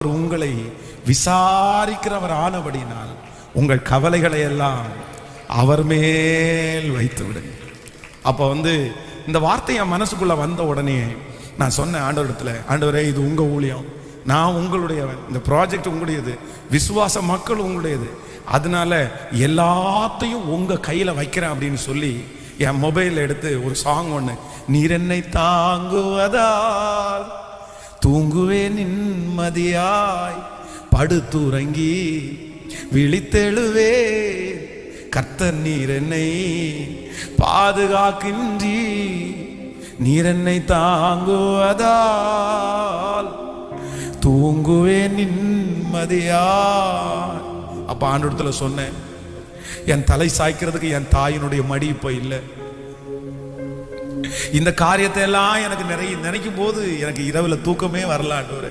உங்களை விசாரிக்கிறவர் ஆனபடினால் உங்கள் கவலைகளை எல்லாம் அவர் மேல் வைத்து விடுங்க. அப்போ இந்த வார்த்தை என் மனசுக்குள்ள வந்த உடனே நான் சொன்னேன் ஆண்டவரிடத்துல, ஆண்டவரே இது உங்க ஊழியம், நான் உங்களுடையவன், இந்த ப்ராஜெக்ட் உங்களுடையது, விசுவாச மக்கள் உங்களுடையது, அதனால எல்லாத்தையும் உங்க கையில வைக்கிறேன் அப்படின்னு சொல்லி என் மொபைல் எடுத்து ஒரு சாங் ஒன்று, நீர் என்னை தாங்குவதால் தூங்குவே நிம்மதியாய் படுத்துறங்கி விழித்தெழுவே கர்த்தர் நீர் என்னை பாதுகாக்கின்றி நீர் என்னை தாங்குவதால் தூங்குவே நிம்மதியாய். அப்ப ஆண்டவரிடத்துல சொன்னேன், என் தலை சாய்க்கிறதுக்கு என் தாயினுடைய மடி இப்ப இல்லை. இந்த காரியத்தை எல்லாம் எனக்கு நினைக்கும் போது எனக்கு இரவுல தூக்கமே வரல ஆண்டவரே.